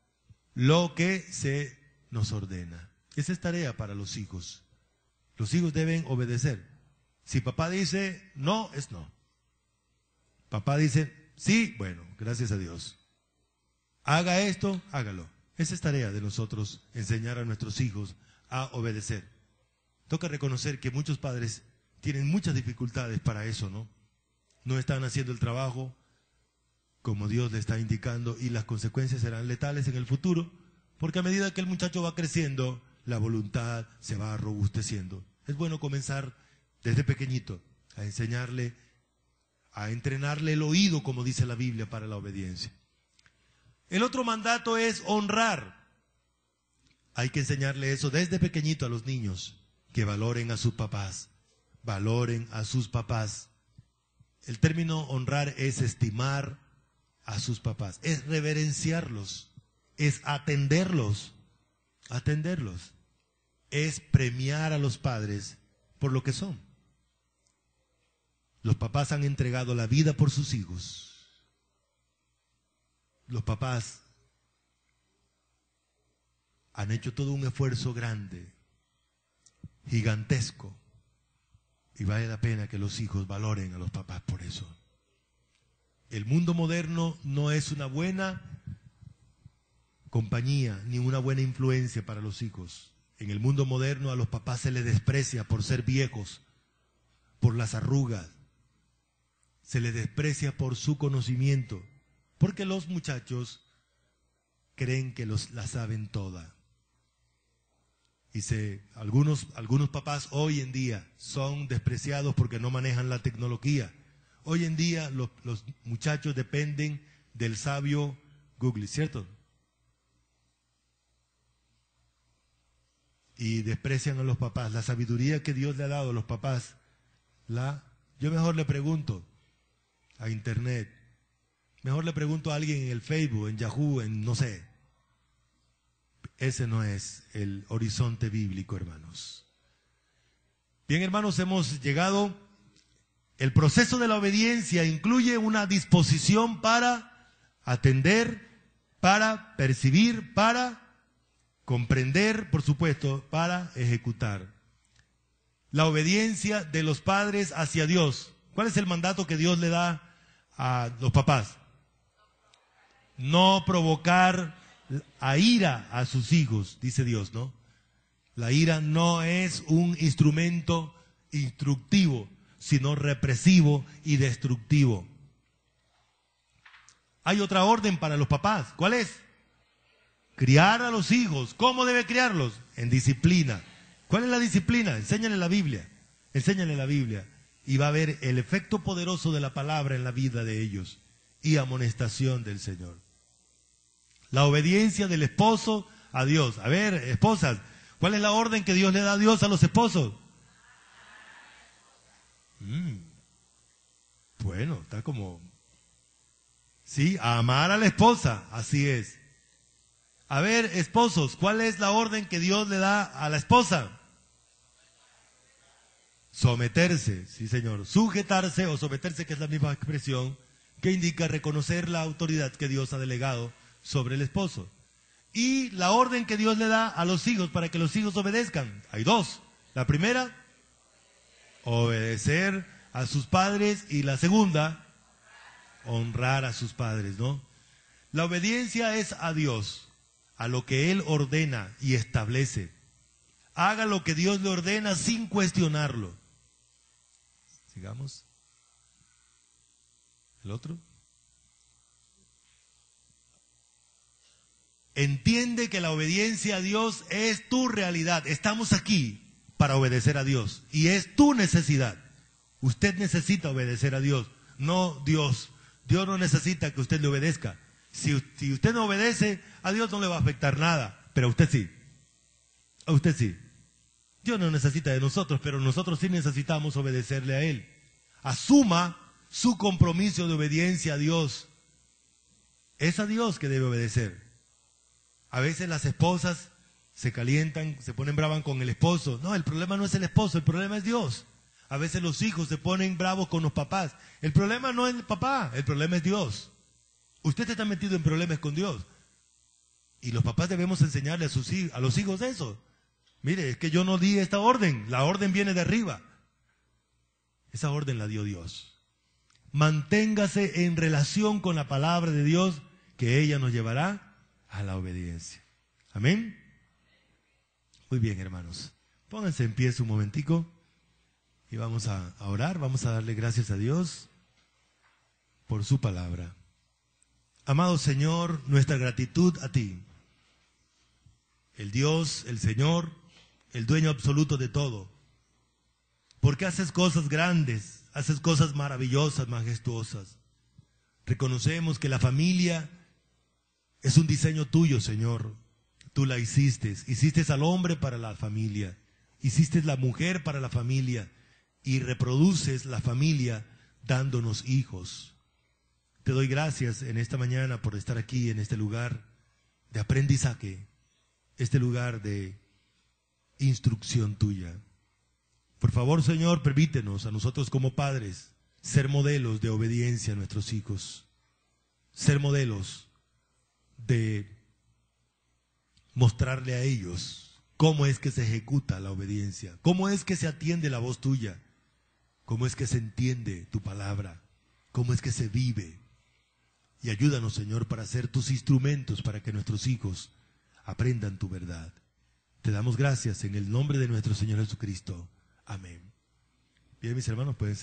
lo que se nos ordena. Esa es tarea para los hijos. Los hijos deben obedecer. Si papá dice no, es no. Papá dice sí, bueno, gracias a Dios. Haga esto, hágalo. Esa es tarea de nosotros, enseñar a nuestros hijos a obedecer. Toca reconocer que muchos padres tienen muchas dificultades para eso, ¿no? No están haciendo el trabajo como Dios le está indicando y las consecuencias serán letales en el futuro, porque a medida que el muchacho va creciendo, la voluntad se va robusteciendo. Es bueno comenzar desde pequeñito a enseñarle, a entrenarle el oído, como dice la Biblia, para la obediencia. El otro mandato es honrar. Hay que enseñarle eso desde pequeñito a los niños, que valoren a sus papás, valoren a sus papás. El término honrar es estimar a sus papás, es reverenciarlos, es atenderlos, es premiar a los padres por lo que son. Los papás han entregado la vida por sus hijos. Los papás han hecho todo un esfuerzo grande, gigantesco, y vale la pena que los hijos valoren a los papás por eso. El mundo moderno no es una buena compañía ni una buena influencia para los hijos. En el mundo moderno a los papás se les desprecia por ser viejos, por las arrugas, se les desprecia por su conocimiento, porque los muchachos creen que la saben toda. Y algunos papás hoy en día son despreciados porque no manejan la tecnología. Hoy en día los muchachos dependen del sabio Google, ¿cierto? Y desprecian a los papás. La sabiduría que Dios le ha dado a los papás, yo mejor le pregunto a internet, mejor le pregunto a alguien en el Facebook, en Yahoo, en no sé. Ese no es el horizonte bíblico, hermanos. Bien, hermanos, hemos llegado. El proceso de la obediencia incluye una disposición para atender, para percibir, para comprender, por supuesto, para ejecutar. La obediencia de los padres hacia Dios. ¿Cuál es el mandato que Dios le da a los papás? No provocar a ira a sus hijos, dice Dios, ¿no? La ira no es un instrumento instructivo, sino represivo y destructivo. Hay otra orden para los papás. ¿Cuál es? Criar a los hijos. ¿Cómo debe criarlos? En disciplina. ¿Cuál es la disciplina? Enséñale la Biblia. Enséñale la Biblia. Y va a ver el efecto poderoso de la palabra en la vida de ellos. Y amonestación del Señor. La obediencia del esposo a Dios. A ver, esposas, ¿cuál es la orden que Dios le da a Dios a los esposos? Bueno, está como... Sí, a amar a la esposa, así es. A ver, esposos, ¿cuál es la orden que Dios le da a la esposa? Someterse, sí señor. Sujetarse o someterse, que es la misma expresión que indica reconocer la autoridad que Dios ha delegado sobre el esposo. Y la orden que Dios le da a los hijos para que los hijos obedezcan. Hay dos. La primera, obedecer a sus padres, y la segunda, honrar a sus padres, ¿no? La obediencia es a Dios, a lo que Él ordena y establece. Haga lo que Dios le ordena sin cuestionarlo. Sigamos. ¿El otro? Entiende que la obediencia a Dios es tu realidad. Estamos aquí para obedecer a Dios y es tu necesidad. Usted necesita obedecer a Dios, no Dios. Dios no necesita que usted le obedezca. Si usted no obedece, a Dios no le va a afectar nada, pero a usted sí. A usted sí. Dios no necesita de nosotros, pero nosotros sí necesitamos obedecerle a Él. Asuma su compromiso de obediencia a Dios. Es a Dios que debe obedecer. A veces las esposas se calientan, se ponen bravas con el esposo. No, el problema no es el esposo, el problema es Dios. A veces los hijos se ponen bravos con los papás. El problema no es el papá, el problema es Dios. Usted está metido en problemas con Dios. Y los papás debemos enseñarle a los hijos eso. Mire, es que yo no di esta orden, la orden viene de arriba. Esa orden la dio Dios. Manténgase en relación con la palabra de Dios, que ella nos llevará a la obediencia. Amén. Muy bien, hermanos. Pónganse en pie un momentico y vamos a orar, vamos a darle gracias a Dios por su palabra. Amado Señor, nuestra gratitud a ti, el Dios, el Señor, el dueño absoluto de todo, porque haces cosas grandes, haces cosas maravillosas, majestuosas. Reconocemos que la familia es un diseño tuyo, Señor. Tú la hiciste al hombre para la familia, hiciste la mujer para la familia y reproduces la familia dándonos hijos. Te doy gracias en esta mañana por estar aquí en este lugar de aprendizaje, este lugar de instrucción tuya. Por favor, Señor, permítenos a nosotros como padres ser modelos de obediencia a nuestros hijos, ser modelos de mostrarle a ellos cómo es que se ejecuta la obediencia, cómo es que se atiende la voz tuya, cómo es que se entiende tu palabra, cómo es que se vive. Y ayúdanos, Señor, para ser tus instrumentos para que nuestros hijos aprendan tu verdad. Te damos gracias en el nombre de nuestro Señor Jesucristo. Amén. Bien, mis hermanos, pueden ser